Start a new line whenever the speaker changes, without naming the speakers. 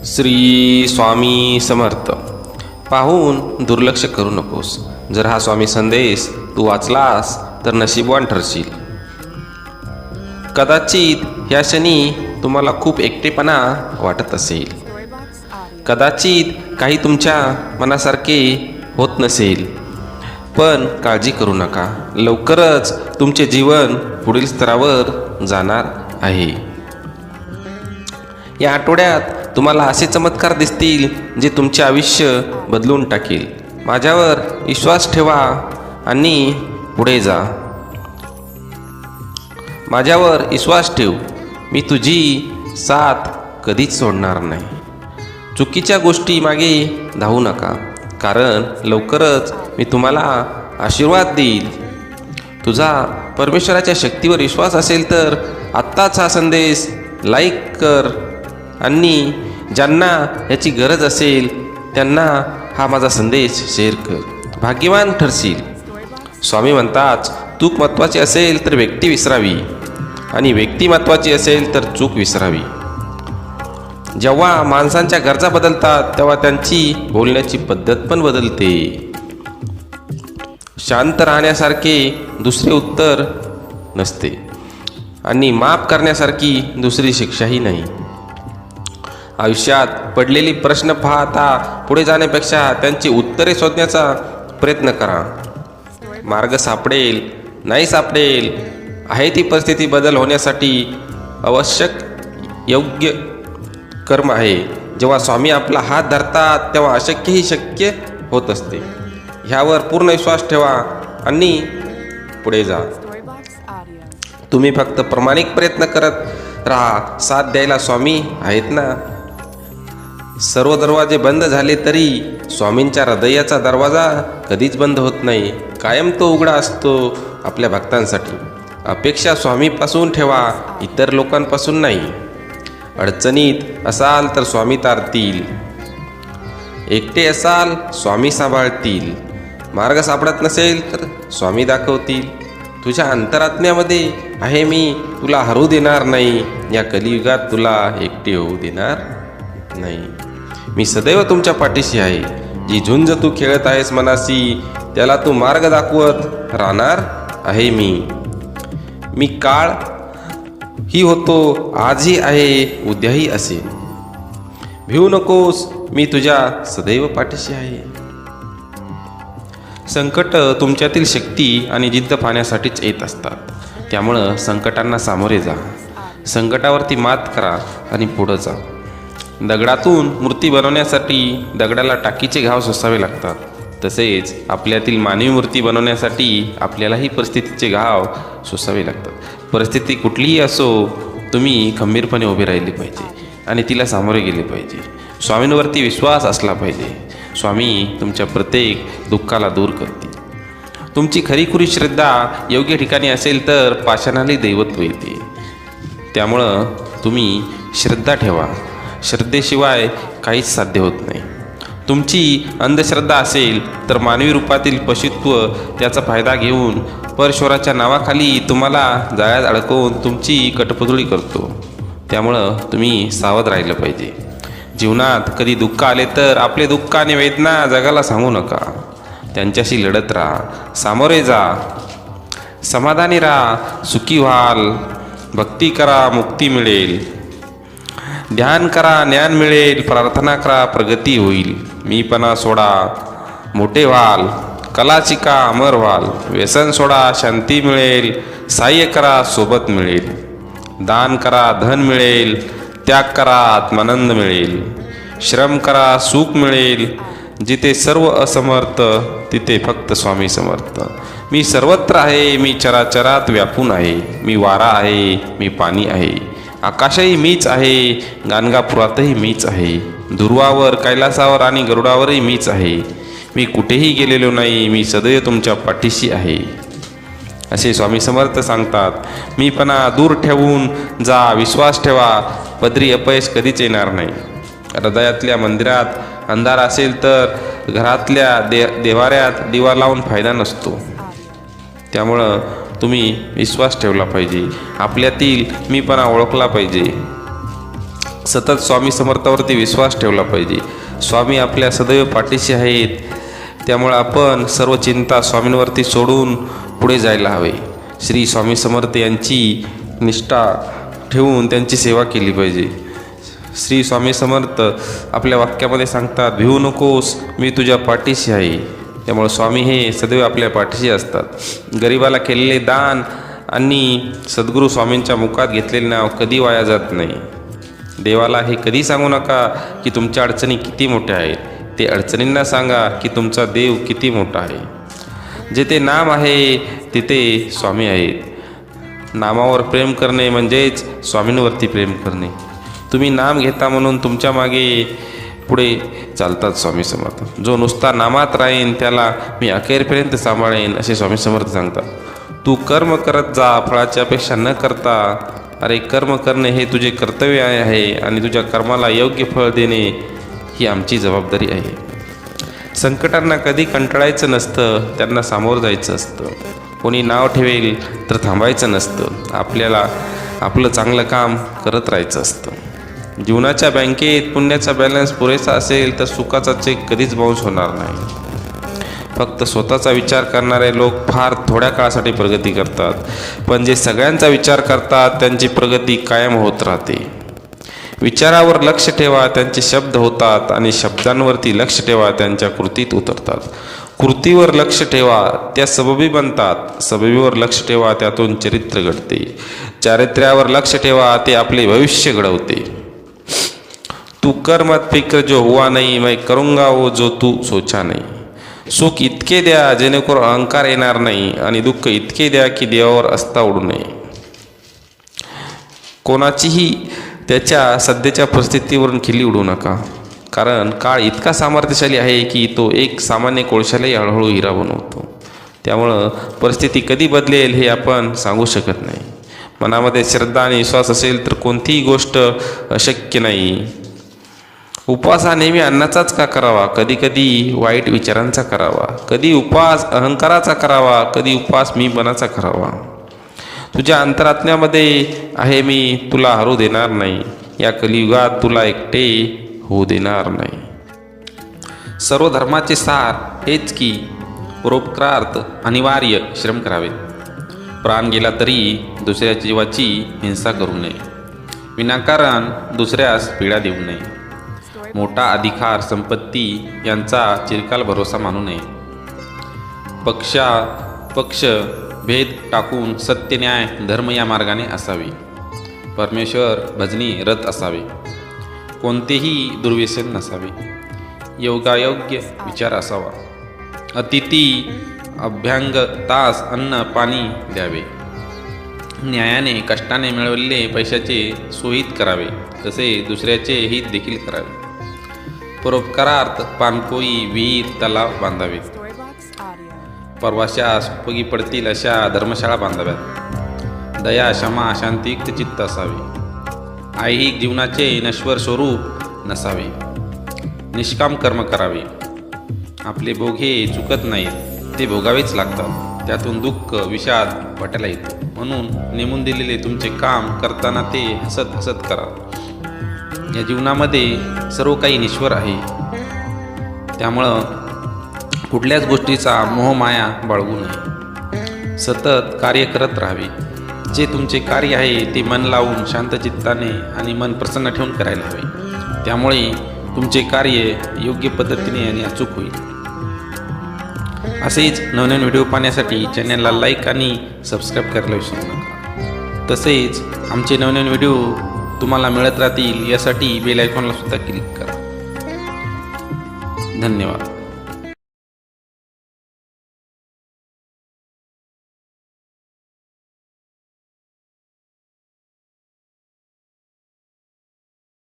श्री स्वामी समर्थ. पाहून दुर्लक्ष करू नकोस. जर हा स्वामी संदेश तू वाचलास तर नशीबवान ठरशील. कदाचित या क्षणी तुम्हाला खूप एकटेपणा वाटत असेल. कदाचित काही तुमच्या मनासारखे होत नसेल. पण काळजी करू नका. लवकरच तुमचे जीवन पुढील स्तरावर जाणार आहे. या आठवड्यात तुम्हाला असे चमत्कार दिसतील जे तुमचे आयुष्य बदलून टाकेल. माझ्यावर विश्वास ठेवा आणि पुढे जा. माझ्यावर विश्वास ठेव. मी तुझी साथ कधीच सोडणार नाही. चुकीच्या गोष्टी मागे धावू नका, कारण लवकरच मी तुम्हाला आशीर्वाद देईल. तुझा परमेश्वराच्या शक्तीवर विश्वास असेल तर आत्ताच हा संदेश लाईक कर आणि ज्यांना याची गरज असेल त्यांना हा माझा संदेश शेअर कर. भाग्यवान ठरशील. स्वामी म्हणतात, चूक महत्त्वाची असेल तर व्यक्ती विसरावी आणि व्यक्ती महत्त्वाची असेल तर चूक विसरावी. जेव्हा माणसांच्या गरजा बदलतात तेव्हा त्यांची बोलण्याची पद्धत पण बदलते. शांत राहण्यासारखे दुसरे उत्तर नसते आणि माफ करण्यासारखी दुसरी शिक्षाही नाही. आयुष्यात पडलेली प्रश्न पाहता पुढे जाण्यापेक्षा त्यांची उत्तरे शोधण्याचा प्रयत्न करा. मार्ग सापडेल नाही सापडेल आहे ती परिस्थिती बदल होण्यासाठी आवश्यक योग्य कर्म आहे. जेव्हा स्वामी आपला हात धरतात तेव्हा अशक्यही शक्य होत असते. ह्यावर पूर्ण विश्वास ठेवा आणि पुढे जा. तुम्ही फक्त प्रामाणिक प्रयत्न करत राहा. साथ द्यायला स्वामी आहेत ना. सर्व दरवाजे बंद झाले तरी स्वामींच्या हृदयाचा दरवाजा कधीच बंद होत नाही. कायम तो उघडा असतो आपल्या भक्तांसाठी. अपेक्षा स्वामीपासून ठेवा, इतर लोकांपासून नाही. अडचणीत असाल तर स्वामी तारतील. एकटे असाल स्वामी सांभाळतील. मार्ग सापडत नसेल तर स्वामी दाखवतील. तुझ्या अंतरात्म्यामध्ये आहे मी, तुला हरू देणार नाही. या कलियुगात तुला एकटे होऊ देणार नाही. मी सदैव तुमच्या पाठीशी आहे. जी झुंज तू खेळत आहेस मनाशी, त्याला तू मार्ग दाखवत राहणार आहे मी. मी काळ ही होतो, आजही आहे, उद्याही असेल. भिवू नकोस, मी तुझ्या सदैव पाठीशी आहे. संकट तुमच्यातील शक्ती आणि जिद्द पाहण्यासाठीच येत असतात. त्यामुळं संकटांना सामोरे जा. संकटावरती मात करा आणि पुढं जा. दगडातून मूर्ती बनवण्यासाठी दगडाला टाकीचे घाव सोसावे लागतात. तसेच आपल्यातील मानवी मूर्ती बनवण्यासाठी आपल्यालाही परिस्थितीचे घाव सोसावे लागतात. परिस्थिती कुठलीही असो, तुम्ही खंबीरपणे उभे राहिले पाहिजे आणि तिला सामोरे गेले पाहिजे. स्वामींवरती विश्वास असला पाहिजे. स्वामी तुमच्या प्रत्येक दुःखाला दूर करतील. तुमची खरीखुरी श्रद्धा योग्य ठिकाणी असेल तर पाषाणालाही दैवत्व येते. त्यामुळं तुम्ही श्रद्धा ठेवा. श्रद्धेशिवाय काहीच साध्य होत नाही. तुमची अंधश्रद्धा असेल तर मानवी रूपातील पशुत्व त्याचा फायदा घेऊन परमेश्वराच्या नावाखाली तुम्हाला जाळ्यात अडकवून तुमची कटपुतळी करतो. त्यामुळं तुम्ही सावध राहिलं पाहिजे. जीवनात कधी दुःख आले तर आपले दुःख आणि वेदना जगाला सांगू नका. त्यांच्याशी लढत राहा. सामोरे जा. समाधानी राहा. सुखी व्हाल. भक्ती करा, मुक्ती मिळेल. ध्यान करा, ज्ञान मिळेल. प्रार्थना करा, प्रगती होईल. मीपणा सोडा, मोठे व्हाल. कला शिका, अमर व्हाल. व्यसन सोडा, शांती मिळेल. सहाय्य करा, सोबत मिळेल. दान करा, धन मिळेल. त्याग करा, आत्मानंद मिळेल. श्रम करा, सुख मिळेल. जिथे सर्व असमर्थ तिथे फक्त स्वामी समर्थ. मी सर्वत्र आहे. मी चराचरात व्यापून आहे. मी वारा आहे. मी पाणी आहे. आकाशही मीच आहे. गाणगापुरातही मीच आहे. दुर्वावर, कैलासावर आणि गरुडावरही मीच आहे. मी कुठेही गेलेलो नाही. मी सदैव तुमच्या पाठीशी आहे. असे स्वामी समर्थ सांगतात. मीपणा दूर ठेवून जा. विश्वास ठेवा. पदरी अपयश कधीच येणार नाही. हृदयातल्या मंदिरात अंधार असेल तर घरातल्या देवाऱ्यात दिवा लावून फायदा नसतो. त्यामुळं तुम्ही विश्वास ठेवला पाहिजे. आपल्यातील मीपणा ओळखला पाहिजे. सतत स्वामी समर्थावरती विश्वास ठेवला पाहिजे. स्वामी आपल्या सदैव पाठीशी आहेत. त्यामुळे आपण सर्व चिंता स्वामींवरती सोडून पुढे जायला हवे. श्री स्वामी समर्थ यांची निष्ठा ठेवून त्यांची सेवा केली पाहिजे. श्री स्वामी समर्थ आपल्या वाक्यामध्ये सांगतात, भिवू नकोस, मी तुझ्या पाठीशी आहे. त्यामुळे स्वामी हे सदैव आपल्या पाठीशी असतात. गरिबाला केलेले दान आणि सद्गुरू स्वामींच्या मुखात घेतलेले नाव कधी वाया जात नाही. देवाला हे कधी सांगू नका की तुमच्या अडचणी किती मोठ्या आहेत. ते अडचणींना सांगा की तुमचा देव किती मोठा आहे. जेथे नाम आहे तिथे स्वामी आहेत. नामावर प्रेम करणे म्हणजेच स्वामींवरती प्रेम करणे. तुम्ही नाम घेता म्हणून तुमच्या मागे पुढे चालतात स्वामी समर्थ. जो नुसता नामात राहीन त्याला मी अखेरपर्यंत सांभाळेन असे स्वामी समर्थ सांगतात. तू कर्म करत जा, फळाची अपेक्षा न करता. अरे कर्म करणे हे तुझे कर्तव्य आहे आणि तुझ्या कर्माला योग्य फळ देणे ही आमची जबाबदारी आहे. संकटांना कधी कंटाळायचं नसतं, त्यांना सामोरं जायचं असतं. कोणी नाव ठेवेल तर थांबायचं नसतं. आपल्याला आपलं चांगलं काम करत राहायचं असतं. जीवनाच्या बँकेत पुण्याचा बॅलन्स पुरेसा असेल तर सुखाचा चेक कधीच बाउन्स होणार नाही. फक्त स्वतःचा विचार करणारे लोक फार थोड्या काळासाठी प्रगती करतात, पण जे सगळ्यांचा विचार करतात त्यांची प्रगती कायम होत राहते. विचारावर लक्ष ठेवा, त्यांचे शब्द होतात, आणि शब्दांवरती लक्ष ठेवा, त्यांच्या कृतीत उतरतात. कृतीवर लक्ष ठेवा, त्या सबबी बनतात. सबबीवर लक्ष ठेवा, त्यातून चरित्र घडते. चारित्र्यावर लक्ष ठेवा, ते आपले भविष्य घडवते. तू कर मत फिक्र जो हुआ नहीं, मैं करूंगा वो जो तू सोचा नहीं. सुख इतके द्या जेणेकरून अहंकार येणार नाही, आणि दुःख इतके द्या की देवावर अस्ता उडू नये. कोणाचीही त्याच्या सध्याच्या परिस्थितीवरून खिल्ली उडू नका, कारण काळ इतका सामर्थ्यशाली आहे की तो एक सामान्य कोळशालाही हळूहळू हिरा बनवतो. त्यामुळं परिस्थिती कधी बदलेल हे आपण सांगू शकत नाही. मनामध्ये श्रद्धा आणि विश्वास असेल तर कोणतीही गोष्ट अशक्य नाही. उपवास हा नेहमी अन्नाचाच का करावा, कधी कधी वाईट विचारांचा करावा. कधी उपवास अहंकाराचा करावा, कधी उपवास मीपणाचा करावा. तुझ्या अंतरात्म्यामध्ये आहे मी, तुला हरू देणार नाही. या कलियुगात तुला एकटे होऊ देणार नाही. सर्व धर्माचे सार हेच की परोपकारार्थ अनिवार्य श्रम करावे. प्राण गेला तरी दुसऱ्या जीवाची हिंसा करू नये. विनाकारण दुसऱ्यास पीडा देऊ नये. मोठा अधिकार संपत्ती यांचा चिरकाल भरोसा मानू नये. पक्ष भेद टाकून सत्य न्याय धर्म या मार्गाने असावे. परमेश्वर भजनी रत असावे. कोणतेही दुर्व्यसन नसावे. योगायोग्य विचार असावा. अतिथी अभ्यंग तास अन्न पाणी द्यावे. न्यायाने कष्टाने मिळवलेले पैशाचे सोयीत करावे, तसे दुसऱ्याचे हित देखील करावे. परोपकारार्थ पाणपोई विहीर तलाव बांधावेत. प्रवाशास उपयोगी पडतील अशा धर्मशाळा बांधाव्यात. दया क्षमा शांतियुक्त चित्त असावे. ऐहिक जीवनाचे नश्वर स्वरूप नसावे. निष्काम कर्म करावे. आपले भोग हे चुकत नाहीत, ते भोगावेच लागतात. त्यातून दुःख विषाद वाटायला येतो. म्हणून नेमून दिलेले तुमचे काम करताना ते हसत हसत करा. या जीवनामध्ये सर्व काही नश्वर आहे. त्यामुळं कुठल्याच गोष्टीचा मोहमाया बाळगू नये. सतत कार्य करत राहावे. जे तुमचे कार्य आहे ते मन लावून शांत चित्ताने आणि मन प्रसन्न ठेवून करायला हवे. त्यामुळे तुमचे कार्य योग्य पद्धतीने आणि अचूक होईल. असेच नवनवीन व्हिडिओ पाहण्यासाठी चॅनलला लाईक आणि सबस्क्राईब करायला विसरू नका. तसेच आमचे नवनवीन व्हिडिओ तुम्हाला मिळत राहतील यासाठी बेल आयकॉनला सुद्धा क्लिक करा. धन्यवाद.